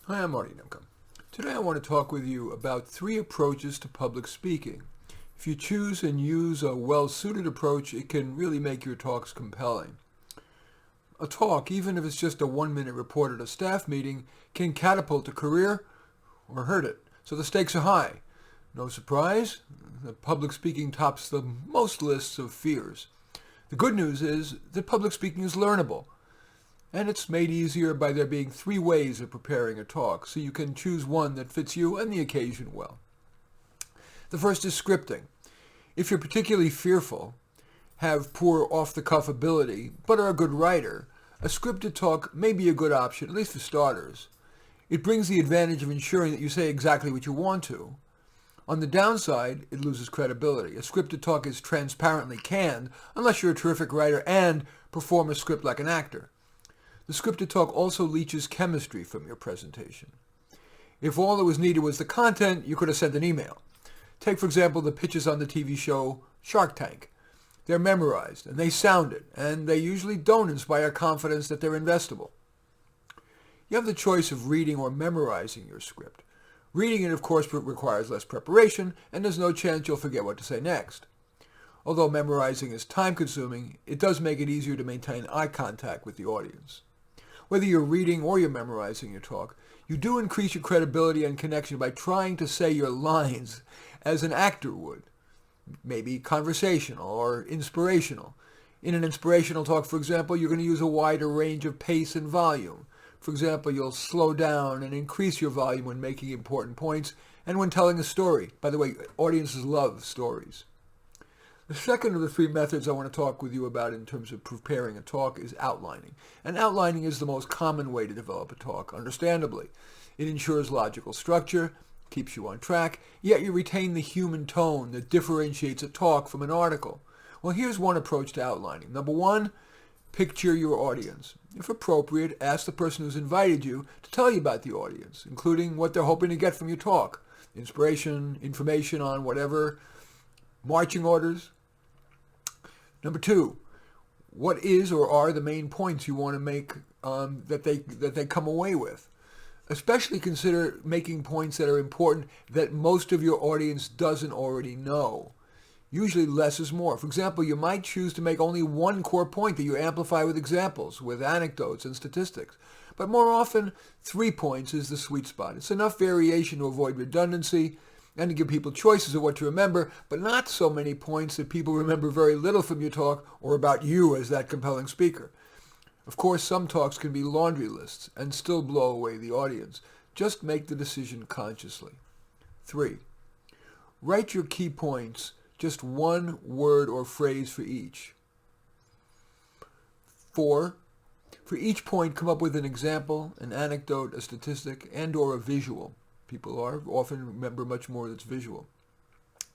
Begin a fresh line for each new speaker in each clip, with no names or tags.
Hi, I'm Marty Nimka. Today I want to talk with you about 3 approaches to public speaking. If you choose and use a well-suited approach, it can really make your talks compelling. A talk, even if it's just a 1-minute report at a staff meeting, can catapult a career or hurt it. So the stakes are high. No surprise, that public speaking tops the most lists of fears. The good news is that public speaking is learnable. And it's made easier by there being 3 ways of preparing a talk, so you can choose one that fits you and the occasion well. The first is scripting. If you're particularly fearful, have poor off-the-cuff ability, but are a good writer, a scripted talk may be a good option, at least for starters. It brings the advantage of ensuring that you say exactly what you want to. On the downside, it loses credibility. A scripted talk is transparently canned, unless you're a terrific writer and perform a script like an actor. The scripted talk also leaches chemistry from your presentation. If all that was needed was the content, you could have sent an email. Take, for example, the pitches on the TV show Shark Tank. They're memorized, and they sound it, and they usually don't inspire confidence that they're investable. You have the choice of reading or memorizing your script. Reading it, of course, requires less preparation, and there's no chance you'll forget what to say next. Although memorizing is time-consuming, it does make it easier to maintain eye contact with the audience. Whether you're reading or you're memorizing your talk, you do increase your credibility and connection by trying to say your lines as an actor would. Maybe conversational or inspirational. In an inspirational talk, for example, you're going to use a wider range of pace and volume. For example, you'll slow down and increase your volume when making important points and when telling a story. By the way, audiences love stories. The second of the 3 methods I want to talk with you about in terms of preparing a talk is outlining. And outlining is the most common way to develop a talk, understandably. It ensures logical structure, keeps you on track, yet you retain the human tone that differentiates a talk from an article. Well, here's one approach to outlining. Number 1, picture your audience. If appropriate, ask the person who's invited you to tell you about the audience, including what they're hoping to get from your talk. Inspiration, information on whatever, marching orders. Number 2, what is or are the main points you want to make that they come away with? Especially consider making points that are important that most of your audience doesn't already know. Usually less is more. For example, you might choose to make only 1 core point that you amplify with examples, with anecdotes and statistics. But more often, 3 points is the sweet spot. It's enough variation to avoid redundancy and to give people choices of what to remember, but not so many points that people remember very little from your talk or about you as that compelling speaker. Of course, some talks can be laundry lists and still blow away the audience. Just make the decision consciously. 3, write your key points, just 1 word or phrase for each. 4, for each point, come up with an example, an anecdote, a statistic, and or a visual. People often remember much more that's visual.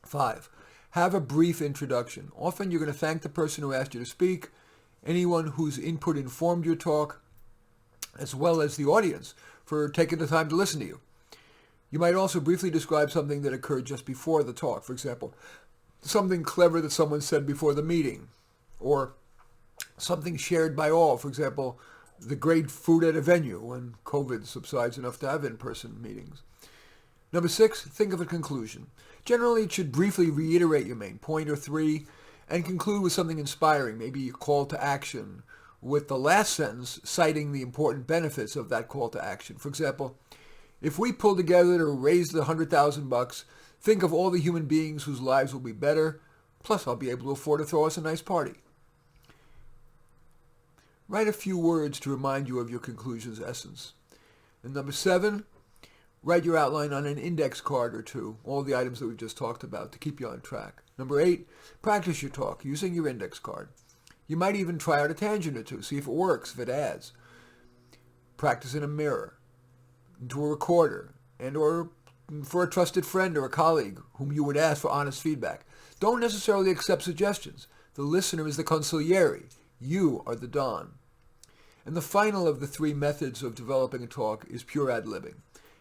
5, have a brief introduction. Often you're going to thank the person who asked you to speak, anyone whose input informed your talk, as well as the audience for taking the time to listen to you. You might also briefly describe something that occurred just before the talk. For example, something clever that someone said before the meeting, or something shared by all. For example, the great food at a venue when COVID subsides enough to have in-person meetings. Number 6, think of a conclusion. Generally, it should briefly reiterate your main point or 3 and conclude with something inspiring, maybe a call to action, with the last sentence citing the important benefits of that call to action. For example, if we pull together to raise the $100,000, think of all the human beings whose lives will be better, plus I'll be able to afford to throw us a nice party. Write a few words to remind you of your conclusion's essence. And number 7, write your outline on an index card or 2, all the items that we've just talked about, to keep you on track. Number 8, practice your talk using your index card. You might even try out a tangent or 2, see if it works, if it adds. Practice in a mirror, into a recorder, and or for a trusted friend or a colleague whom you would ask for honest feedback. Don't necessarily accept suggestions. The listener is the consigliere. You are the don. And the final of the 3 methods of developing a talk is pure ad-libbing.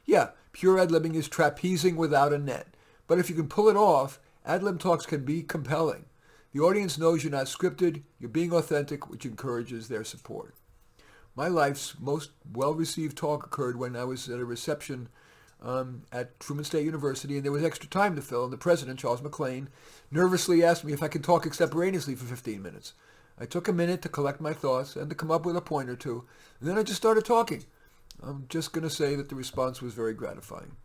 Yeah, pure ad-libbing is trapezing without a net. But if you can pull it off, ad-lib talks can be compelling. The audience knows you're not scripted, you're being authentic, which encourages their support. My life's most well-received talk occurred when I was at a reception at Truman State University, and there was extra time to fill, and the president, Charles McLean, nervously asked me if I could talk extemporaneously for 15 minutes. I took a minute to collect my thoughts and to come up with a point or two, and then I just started talking. I'm just going to say that the response was very gratifying.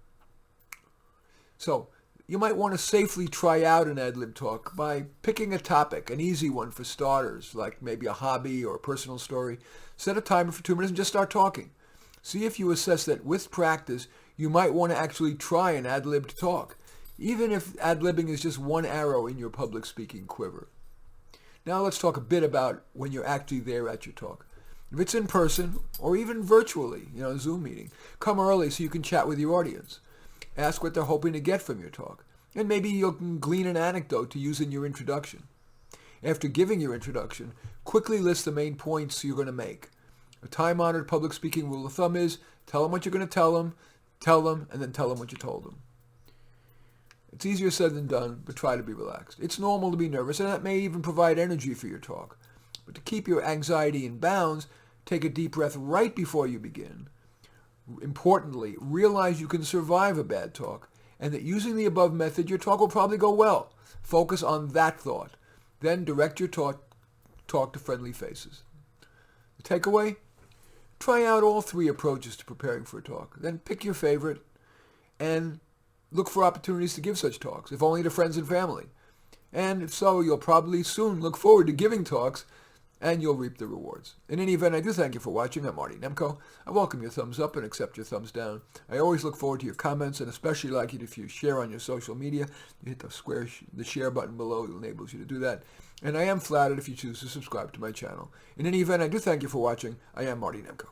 So, you might want to safely try out an ad-lib talk by picking a topic, an easy one for starters, like maybe a hobby or a personal story. Set a timer for 2 minutes and just start talking. See if you assess that with practice, you might want to actually try an ad-libbed talk, even if ad-libbing is just one arrow in your public speaking quiver. Now let's talk a bit about when you're actually there at your talk. If it's in person or even virtually, a Zoom meeting, come early so you can chat with your audience. Ask what they're hoping to get from your talk, and maybe you can glean an anecdote to use in your introduction. After giving your introduction, quickly list the main points you're going to make. A time-honored public speaking rule of thumb is tell them what you're going to tell them, and then tell them what you told them. It's easier said than done, but try to be relaxed. It's normal to be nervous, and that may even provide energy for your talk. But to keep your anxiety in bounds, take a deep breath right before you begin. Importantly, realize you can survive a bad talk, and that using the above method, your talk will probably go well. Focus on that thought. Then direct your talk to friendly faces. The takeaway? Try out all 3 approaches to preparing for a talk. Then pick your favorite and look for opportunities to give such talks, if only to friends and family. And if so, you'll probably soon look forward to giving talks, and you'll reap the rewards. In any event, I do thank you for watching. I'm Marty Nemko. I welcome your thumbs up and accept your thumbs down. I always look forward to your comments, and especially like it if you share on your social media. You hit the share button below. It enables you to do that. And I am flattered if you choose to subscribe to my channel. In any event, I do thank you for watching. I am Marty Nemko.